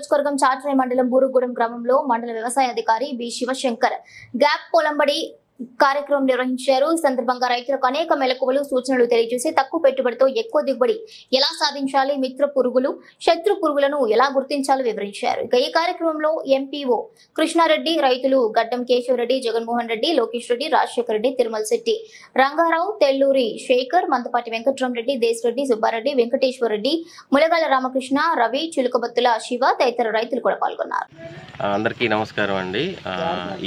నియోజకవర్గం చాట్రాయి మండలం బూరుగుగూడెం గ్రామంలో మండల వ్యవసాయ అధికారి బి శివశంకర్ గ్యాప్ పొలంబడి కార్యక్రమం నిర్వహించారు. ఈ సందర్భంగా రైతులకు అనేక మెలకువలు సూచనలు తెలియజేసి తక్కువ పెట్టుబడితో ఎక్కువ దిగుబడి ఎలా సాధించాలి, మిత్ర పురుగులు శత్రు పురుగులను ఎలా గుర్తించాలో వివరించారు. ఇక ఈ కార్యక్రమంలో ఎంపీఓ కృష్ణారెడ్డి, రైతులు గడ్డం కేశవరెడ్డి, జగన్మోహన్ రెడ్డి, లోకేష్ రెడ్డి, రాజశేఖర్ రెడ్డి, తిరుమల శెట్టి, రంగారావు, తెల్లూరి శేఖర్, మందపాటి వెంకట్రామరెడ్డి, దేశరెడ్డి, సుబ్బారెడ్డి, వెంకటేశ్వర రెడ్డి, ములగాల రామకృష్ణ, రవి, చిలుకబత్తుల శివ తదితర రైతులు కూడా పాల్గొన్నారు. అందరికీ నమస్కారం అండి.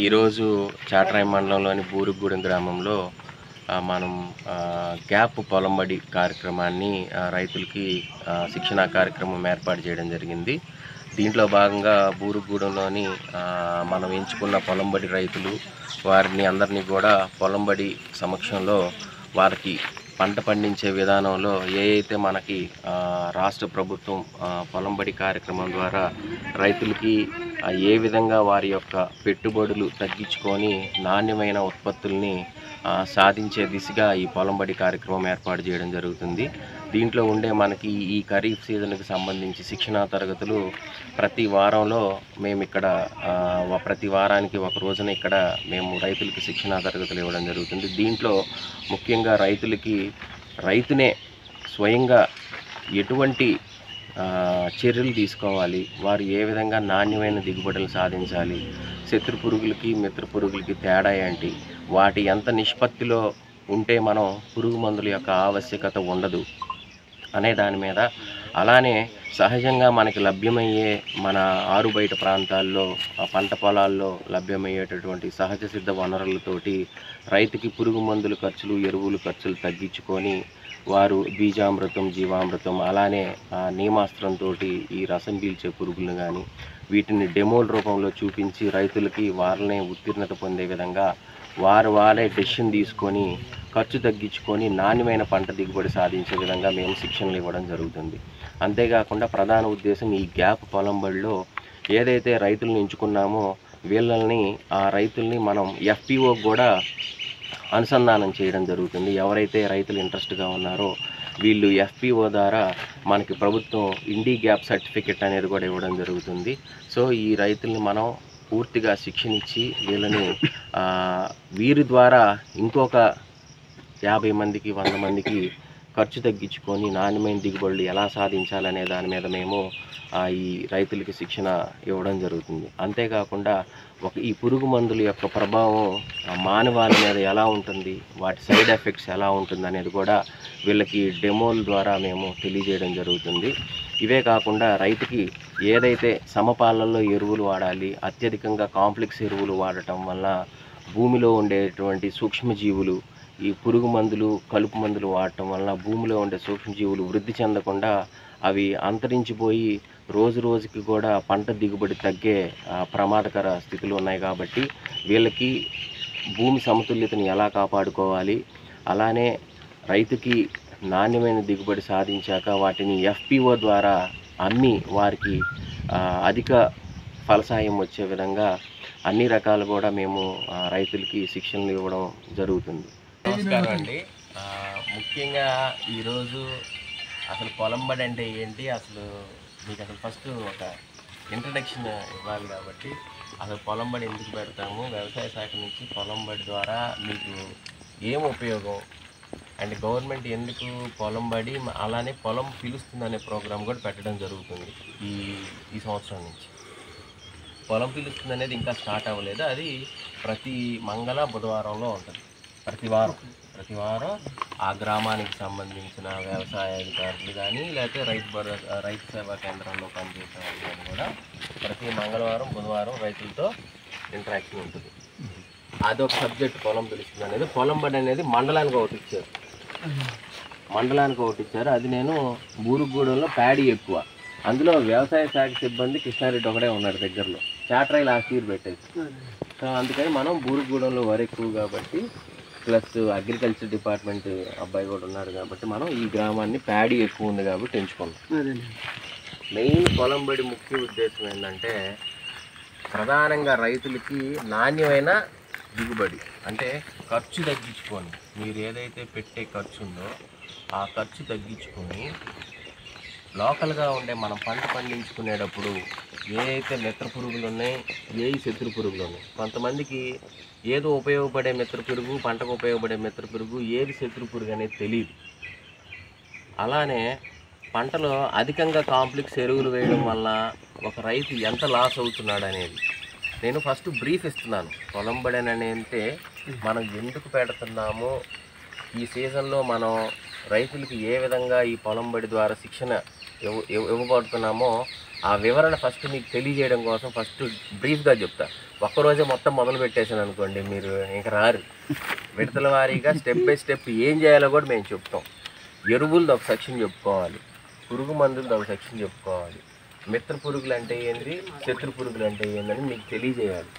ఈరోజు చాట్రాయి మండలంలోని బూరుగుగూడెం గ్రామంలో మనం గ్యాప్ పొలంబడి కార్యక్రమాన్ని రైతులకి శిక్షణా కార్యక్రమం ఏర్పాటు చేయడం జరిగింది. దీంట్లో భాగంగా బూరుగుగూడెంలోని మనం ఎంచుకున్న పొలంబడి రైతులు వారిని అందరినీ కూడా పొలంబడి సమక్షంలో వారికి పంట పండించే విధానంలో అయితే మనకి రాష్ట్ర ప్రభుత్వం పొలంబడి కార్యక్రమం ద్వారా రైతులకి ఏ విధంగా వారి యొక్క పెట్టుబడులు తగ్గించుకొని నాణ్యమైన ఉత్పత్తుల్ని సాధించే దిశగా ఈ పొలంబడి కార్యక్రమం ఏర్పాటు చేయడం జరుగుతుంది. దీంట్లో ఉండే మనకి ఈ ఖరీఫ్ సీజన్కి సంబంధించి శిక్షణా తరగతులు ప్రతి వారంలో మేము ఇక్కడ ప్రతి వారానికి ఒక రోజున ఇక్కడ మేము రైతులకి శిక్షణా తరగతులు ఇవ్వడం జరుగుతుంది. దీంట్లో ముఖ్యంగా రైతునే స్వయంగా ఎటువంటి చర్యలు తీసుకోవాలి, వారు ఏ విధంగా నాణ్యమైన దిగుబడులు సాధించాలి, శత్రు పురుగులకి మిత్ర పురుగులకి తేడా ఏంటి, వాటి ఎంత నిష్పత్తిలో ఉంటే మనం పురుగు మందుల యొక్క ఆవశ్యకత ఉండదు అనే దాని మీద, అలానే సహజంగా మనకి లభ్యమయ్యే మన ఆరు బయట ప్రాంతాల్లో పంట పొలాల్లో లభ్యమయ్యేటటువంటి సహజ సిద్ధ వనరులతోటి రైతుకి పురుగు మందుల ఖర్చులు, ఎరువుల ఖర్చులు తగ్గించుకొని వారు బీజామృతం, జీవామృతం, అలానే నీమాస్త్రంతో ఈ రసం పీల్చే పురుగులను కానీ వీటిని డెమోల రూపంలో చూపించి రైతులకి వారినే ఉత్తీర్ణత పొందే విధంగా వారే డెసిషన్ తీసుకొని ఖర్చు తగ్గించుకొని నాణ్యమైన పంట దిగుబడి సాధించే విధంగా మేము శిక్షణలు ఇవ్వడం జరుగుతుంది. అంతేకాకుండా ప్రధాన ఉద్దేశం ఈ గ్యాప్ పొలంబడిలో ఏదైతే రైతులను ఎంచుకున్నామో ఆ రైతుల్ని మనం FPO కూడా అనుసంధానం చేయడం జరుగుతుంది. ఎవరైతే రైతులు ఇంట్రెస్ట్గా ఉన్నారో వీళ్ళు FPO ద్వారా మనకి ప్రభుత్వం ఇండి గ్యాప్ సర్టిఫికెట్ అనేది కూడా ఇవ్వడం జరుగుతుంది. సో ఈ రైతుల్ని మనం పూర్తిగా శిక్షణ ఇచ్చి వీరి ద్వారా ఇంకొక 50 మందికి 100 మందికి ఖర్చు తగ్గించుకొని నాణ్యమైన దిగుబడులు ఎలా సాధించాలనే దాని మీద మేము ఈ రైతులకి శిక్షణ ఇవ్వడం జరుగుతుంది. అంతేకాకుండా ఈ పురుగు మందుల యొక్క ప్రభావం మానవాళి మీద ఎలా ఉంటుంది, వాటి సైడ్ ఎఫెక్ట్స్ ఎలా ఉంటుంది అనేది కూడా వీళ్ళకి డెమోల ద్వారా మేము తెలియజేయడం జరుగుతుంది. ఇవే కాకుండా రైతుకి ఏదైతే సమపాలనలో ఎరువులు వాడాలి, అత్యధికంగా కాంప్లెక్స్ ఎరువులు వాడటం వల్ల భూమిలో ఉండేటువంటి సూక్ష్మజీవులు, ఈ పురుగు మందులు, కలుపు మందులు వాడటం వల్ల భూమిలో ఉండే సూక్ష్మజీవులు వృద్ధి చెందకుండా అవి అంతరించిపోయి రోజు రోజుకి కూడా పంట దిగుబడి తగ్గే ప్రమాదకర స్థితిలో ఉన్నాయి. కాబట్టి వీళ్ళకి భూమి సమతుల్యతను ఎలా కాపాడుకోవాలి, అలానే రైతుకి నాణ్యమైన దిగుబడి సాధించాక వాటిని FPO ద్వారా అమ్మి వారికి అధిక ఫలసాయం వచ్చే విధంగా అన్ని రకాలు కూడా మేము రైతులకి శిక్షణలు ఇవ్వడం జరుగుతుంది. నమస్కారం అండి. ముఖ్యంగా ఈరోజు అసలు పొలంబడి అంటే ఏంటి, మీకు ఫస్ట్ ఒక ఇంట్రడక్షన్ ఇవ్వాలి. కాబట్టి అసలు పొలంబడి ఎందుకు పెడతాము, వ్యవసాయ శాఖ నుంచి పొలంబడి ద్వారా మీకు ఏం ఉపయోగం అండ్ గవర్నమెంట్ ఎందుకు పొలంబడి, అలానే పొలం పిలుస్తుంది అనే ప్రోగ్రాం కూడా పెట్టడం జరుగుతుంది. ఈ సంవత్సరం నుంచి పొలం పిలుస్తుంది అనేది ఇంకా స్టార్ట్ అవ్వలేదు. అది ప్రతి మంగళ బుధవారంలో ఉంటుంది. ప్రతి వారం ఆ గ్రామానికి సంబంధించిన వ్యవసాయ అధికారులు కానీ లేకపోతే రైతు సేవా కేంద్రంలో పనిచేసే వాళ్ళు కానీ కూడా ప్రతి మంగళవారం, బుధవారం రైతులతో ఇంటరాక్షన్ ఉంటుంది. అదొక సబ్జెక్ట్ పొలం పిలుస్తుంది అనేది. పొలంబడి అనేది మండలానికి ఒకటి ఇచ్చారు. అది నేను బూరుగుగూడెంలో ప్యాడీ ఎక్కువ, అందులో వ్యవసాయ శాఖ సిబ్బంది కృష్ణారెడ్డి ఒకడే ఉన్నాడు దగ్గరలో. చాట్రాయి లాస్ట్ ఇయర్ పెట్టేసి, సో అందుకని మనం బూరుగుగూడెంలో వరి ఎక్కువ కాబట్టి ప్లస్ అగ్రికల్చర్ డిపార్ట్మెంట్ అబ్బాయి కూడా ఉన్నారు కాబట్టి మనం ఈ గ్రామాన్ని ప్యాడీ ఎక్కువ ఉంది కాబట్టి ఎంచుకున్నాం. మెయిన్ పొలంబడి ముఖ్య ఉద్దేశం ఏంటంటే ప్రధానంగా రైతులకి నాణ్యమైన దిగుబడి, అంటే ఖర్చు తగ్గించుకొని మీరు ఏదైతే పెట్టే ఖర్చు ఉందో ఆ ఖర్చు తగ్గించుకొని లోకల్గా ఉండే మనం పంట పండించుకునేటప్పుడు ఏ అయితే మిత్ర పురుగులు ఉన్నాయి, ఏ శత్రు పురుగులు ఉన్నాయి. కొంతమందికి ఏదో ఉపయోగపడే మిత్ర పురుగు, పంటకు ఉపయోగపడే మిత్ర పురుగు, ఏది శత్రు పురుగు అనేది తెలియదు. అలానే పంటలో అధికంగా కాంప్లెక్స్ ఎరువులు వేయడం వల్ల ఒక రైతు ఎంత లాస్ అవుతున్నాడు అనేది నేను ఫస్ట్ బ్రీఫ్ ఇస్తున్నాను. పొలం బడి అని అంటే మనం ఎందుకు పెడుతున్నామో, ఈ సీజన్లో మనం రైతులకి ఏ విధంగా ఈ పొలం బడి ద్వారా శిక్షణ ఇవ్వబడుతున్నామో ఆ వివరణ ఫస్ట్ మీకు తెలియజేయడం కోసం ఫస్ట్ బ్రీఫ్గా చెప్తా. ఒక్కరోజే మొత్తం మొదలు పెట్టేసాను అనుకోండి, మీరు ఇంకా రారు. విడతల వారీగా స్టెప్ బై స్టెప్ ఏం చేయాలో కూడా మేము చెప్తాం. ఎరువులది ఒక సెక్షన్ చెప్పుకోవాలి, పురుగు మందులది ఒక సెక్షన్ చెప్పుకోవాలి, మిత్ర పురుగులు అంటే ఏంటి, శత్రు పురుగులు అంటే ఏందని మీకు తెలియజేయాలి.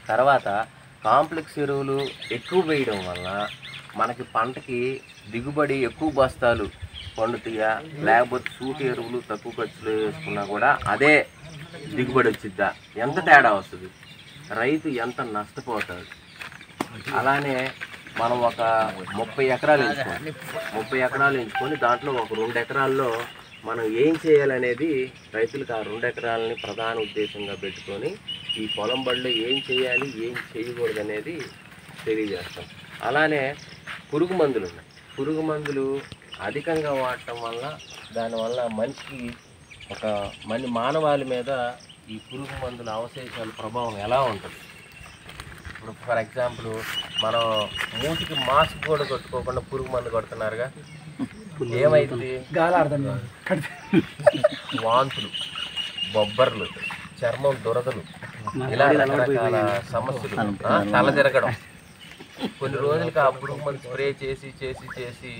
తర్వాత కాంప్లెక్స్ ఎరువులు ఎక్కువ వేయడం వల్ల మనకి పంటకి దిగుబడి ఎక్కువ బస్తాలు పండుతాయా, లేకపోతే సూటి ఎరువులు తక్కువ ఖర్చులో వేసుకున్నా కూడా అదే దిగుబడి వచ్చిద్దా, ఎంత తేడా వస్తుంది, రైతు ఎంత నష్టపోతాడు. అలానే మనం ఒక 30 ఎకరాలు ఎంచుకోవాలి. 30 ఎకరాలు ఎంచుకొని దాంట్లో ఒక 2 ఎకరాల్లో మనం ఏం చేయాలనేది రైతులకు ఆ 2 ఎకరాలని ప్రధాన ఉద్దేశంగా పెట్టుకొని ఈ పొలం బడిలో ఏం చేయాలి, ఏం చేయకూడదు అనేది తెలియజేస్తాం. అలానే పురుగు మందులు ఉన్నాయి. పురుగు మందులు అధికంగా వాడటం వల్ల దానివల్ల మనిషికి మానవాళి మీద ఈ పురుగు మందుల అవశేషాల ప్రభావం ఎలా ఉంటుంది. ఇప్పుడు ఫర్ ఎగ్జాంపుల్ మనం మూతికి మాస్క్ కూడా కొట్టుకోకుండా పురుగు మందు కొడుతున్నారుగా, ఏమైంది, వాంతులు, బొబ్బర్లు, చర్మం దురదలు, ఇలా రకరకాల సమస్యలు, తల తిరగడం. కొన్ని రోజులకి ఆ పురుగు మందు స్ప్రే చేసి చేసి చేసి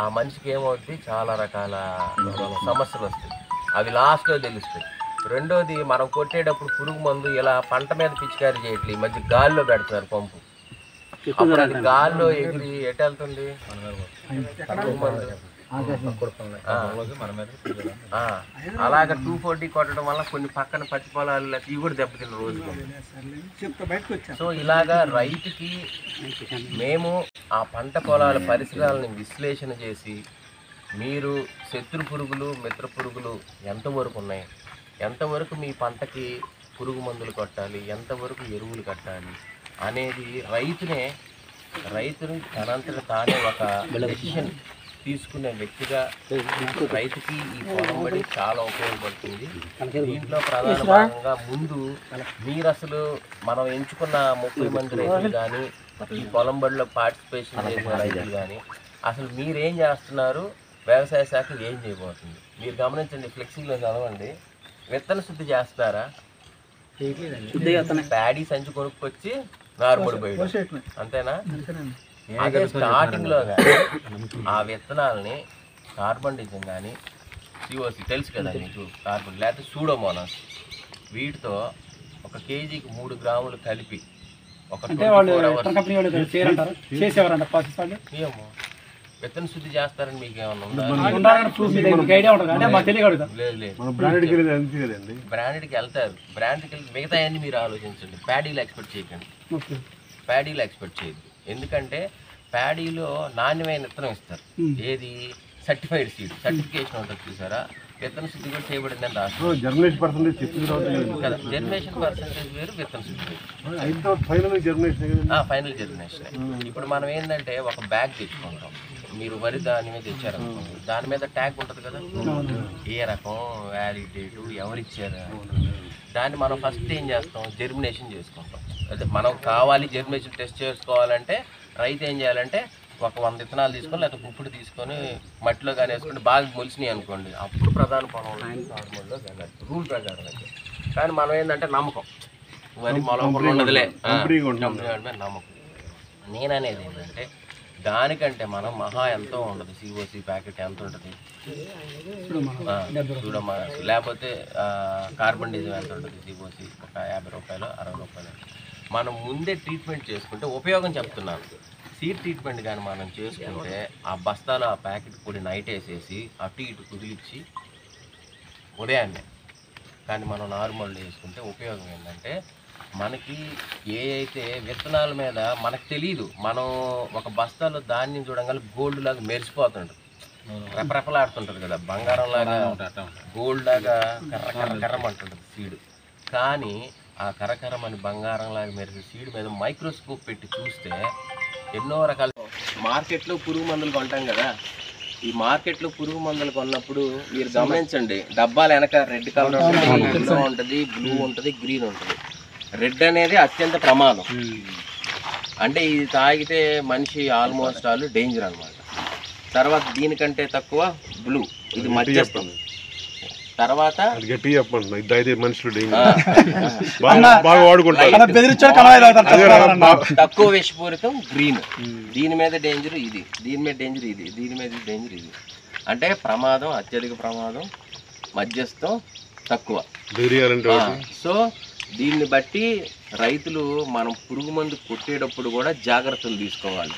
ఆ మనిషికి ఏమవుతుంది, చాలా రకాల సమస్యలు వస్తాయి. అవి లాస్ట్లో తెలుస్తాయి. రెండోది, మనం కొట్టేటప్పుడు పురుగు మందు ఇలా పంట మీద పిచికారీ చేయట్లేదు, ఈ మధ్య గాలిలో పెడుతున్నారు పంపు. అప్పుడు అది గాలిలో ఎగిరి ఎటు వెళ్తుంది పురుగు మందు. అలాగా 240 కొట్టడం వల్ల కొన్ని పక్కన పచ్చి పొలాలు ఇవి కూడా దెబ్బతిన్న రోజు. సో ఇలాగా రైతుకి మేము ఆ పంట పొలాల పరిసరాలను విశ్లేషణ చేసి, మీరు శత్రు పురుగులు, మిత్ర పురుగులు ఎంతవరకు ఉన్నాయి, ఎంతవరకు మీ పంటకి పురుగు మందులు కొట్టాలి, ఎంతవరకు ఎరువులు కట్టాలి అనేది రైతుని తనంతట తానే ఒక డెసిషన్ తీసుకునే వ్యక్తిగా రైతుకి ఈ పొలం బడి చాలా ఉపయోగపడుతుంది. దీంట్లో ప్రధాన భాగంగా ముందు మీరు అసలు మనం ఎంచుకున్న 30 మంది రైతులు కానీ, ఈ పొలం బడిలో పార్టిసిపేషన్ చేసిన రైతులు కానీ, అసలు మీరేం చేస్తున్నారు, వ్యవసాయ శాఖ ఏం చేయబోతుంది మీరు గమనించండి. ఫ్లెక్సీలో చదవండి, విత్తన శుద్ధి చేస్తారా, ప్యాడీ సంచి కొనుక్కొచ్చి నారుమడి పోయి అంతేనా. అదే స్టార్టింగ్లో కానీ ఆ విత్తనాలని కార్బన్ డిజం కానీ, సిఓసి తెలుసు కదా మీకు, కార్బన్ లేకపోతే సూడోమోనాస్, వీటితో 1 కేజీకి 3 గ్రాములు కలిపి ఒక ఏమో విత్తన శుద్ధి చేస్తారని మీకు ఏమన్నా బ్రాండెడ్కి వెళ్తారు. బ్రాండ్కి వెళ్ళి మిగతా అన్ని మీరు ఆలోచించండి. ప్యాడీలో ఎక్స్పెక్ట్ చేయకండి, ప్యాడీలో ఎక్స్పెక్ట్ చేయదు. ఎందుకంటే ప్యాడీలో నాణ్యమైన విత్తనం ఇస్తారు. ఏది, సర్టిఫైడ్ సీడ్, సర్టిఫికేషన్ ఉంటుంది చూసారా. విత్తన శుద్ధి కూడా చేయబడిందని రాష్ట్రం కదా. జర్మినేషన్ పర్సెంటేజ్ వేరు, విత్తన శుద్ధి ఫైనల్ జర్మినేషన్. ఇప్పుడు మనం ఏంటంటే ఒక బ్యాగ్ తెచ్చుకుంటాం, మీరు వరి దాని మీద తెచ్చారనుకోండి, దాని మీద ట్యాగ్ ఉంటుంది కదా, ఏ రకం, వ్యాలిడేటు, ఎవరిచ్చారు, దాన్ని మనం ఫస్ట్ ఏం చేస్తాం, జర్మినేషన్ చేసుకుంటాం. అదే మనం కావాలి జర్మినేషన్ టెస్ట్ చేసుకోవాలంటే రైతు ఏం చేయాలంటే ఒక 100 విత్తనాలు తీసుకొని, లేకపోతే గుప్పుడు తీసుకొని మట్టిలో కానీ వేసుకుంటే బాగా మొలిసినాయి అనుకోండి, అప్పుడు ప్రధాన పొలంలో నార్మల్లో వెళ్ళాలి రూల్ ప్రకారం అయితే. కానీ మనం ఏంటంటే నమ్మకం, వరి మొలకలు ఉన్నదిలే నమ్మకం. నేననేది ఏంటంటే దానికంటే మనం మహా ఎంతో ఉండదు, సిఓసి ప్యాకెట్ ఎంత ఉంటుంది చూడమ్మా, లేకపోతే కార్బన్ డీజిల్ ఎంత ఉంటుంది, సిఓసి ఒక 50 రూపాయలు 60 రూపాయలు. మనం ముందే ట్రీట్మెంట్ చేసుకుంటే ఉపయోగం చెప్తున్నాను. సీడ్ ట్రీట్మెంట్ కానీ మనం చేసుకుంటే ఆ బస్తాలో ఆ ప్యాకెట్ పొడి నైట్ వేసేసి అటు ఇటు కుదిలిచ్చి ఉదయాన్నే, కానీ మనం నార్మల్ వేసుకుంటే ఉపయోగం ఏంటంటే మనకి ఏ అయితే విత్తనాల మీద మనకు తెలియదు, మనం ఒక బస్తాలో ధాన్యం చూడగానే గోల్డ్ లాగా మెరిసిపోతుంటుంది. రెపరెపలాడుతుంటది కదా, బంగారం లాగా గోల్డ్ లాగా కర్రకర్రం అంటుంటది సీడ్. కానీ ఆ కరకరమని బంగారం లాగా మెరిసే సీడ్ మీద మైక్రోస్కోప్ పెట్టి చూస్తే ఎన్నో రకాల మార్కెట్లో పురుగు మందులు కొంటాం కదా, ఈ మార్కెట్లో పురుగు మందులు కొన్నప్పుడు మీరు గమనించండి, డబ్బాలు వెనక రెడ్ కలర్ ఉంటుంది, ఎల్లో ఉంటుంది, బ్లూ ఉంటుంది, గ్రీన్ ఉంటుంది. రెడ్ అనేది అత్యంత ప్రమాదం, అంటే ఇది తాగితే మనిషి ఆల్మోస్ట్ ఆల్ డేంజర్ అనమాట. తర్వాత దీనికంటే తక్కువ బ్లూ, ఇది మధ్యస్థం. తర్వాత తక్కువ విషపూరితం గ్రీన్, దీని మీద డేంజర్ ఇది, దీని మీద డేంజర్ ఇది, దీని మీద డేంజర్ ఇది. అంటే ప్రమాదం అత్యధిక ప్రమాదం, మధ్యస్థం, తక్కువ. సో దీన్ని బట్టి రైతులు మనం పురుగు మందు కొట్టేటప్పుడు కూడా జాగ్రత్తలు తీసుకోవాలి.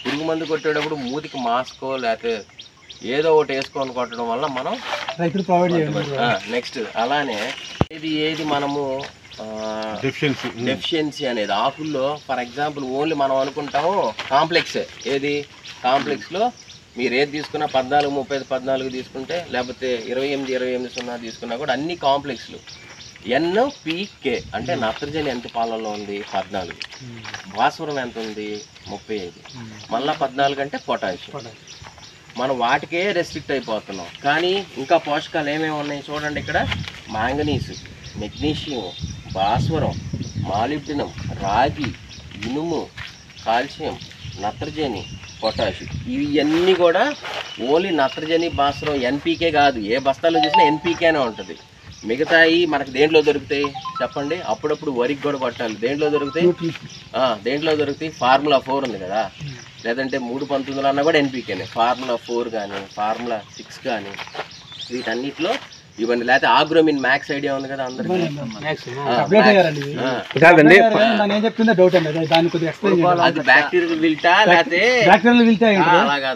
పురుగు మందు కొట్టేటప్పుడు మూతికి మాస్కో లేకపోతే ఏదో ఒకటి వేసుకొని కొట్టడం వల్ల మనం రైతులు ప్రొవైడ్ చేయాలి. నెక్స్ట్ అలానే ఏది మనము డెఫిషియన్సీ అనేది ఆకుల్లో, ఫర్ ఎగ్జాంపుల్ ఓన్లీ మనం అనుకుంటాము కాంప్లెక్సే, ఏది కాంప్లెక్స్లో మీరు ఏది తీసుకున్నా 14, 35, 14 తీసుకుంటే, లేకపోతే 28, 28, 0 తీసుకున్నా కూడా అన్ని కాంప్లెక్స్లు. NPK అంటే నత్రజని ఎంత పాలనలో ఉంది 14, భాస్వరం ఎంత ఉంది 35, మళ్ళీ 14 అంటే పొటాషియం. మనం వాటికే రెస్ట్రిక్ట్ అయిపోతున్నాం. కానీ ఇంకా పోషకాలు ఏమేమి ఉన్నాయి చూడండి, ఇక్కడ మాంగనీసు, మెగ్నీషియం, భాస్వరం, మాలిబ్డినం, రాగి, ఇనుము, కాల్షియం, నత్రజని, పొటాషియం, ఇవన్నీ కూడా ఓన్లీ నత్రజని, భాస్వరం, NPK కాదు. ఏ బస్తాలో చూసినా NPK అనే ఉంటుంది. మిగతాయి మనకు దేంట్లో దొరుకుతాయి చెప్పండి? అప్పుడప్పుడు వరికి కూడా కొట్టాలి. దేంట్లో దొరుకుతాయి? ఫార్ములా 4 ఉంది కదా, లేదంటే 319 అన్నా కూడా NPKనే. ఫార్ములా 4 కానీ ఫార్ములా 6 కానీ వీటన్నిటిలో ఇవన్నీ, లేకపోతే ఆగ్రోమిన్ మ్యాక్స్ ఐడియా ఉంది కదా అందరికీ. అది బ్యాక్టీరియల్ విల్టా లేకపోతే అలాగా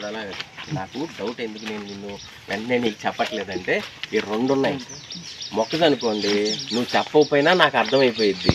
నాకు డౌట్ ఎందుకు నేను నిన్ను వెంటనే నీకు చెప్పట్లేదంటే, ఈ 2 ఉన్నాయి. మొక్కదనుకోండి, నువ్వు చెప్పకపోయినా నాకు అర్థమైపోయిద్ది.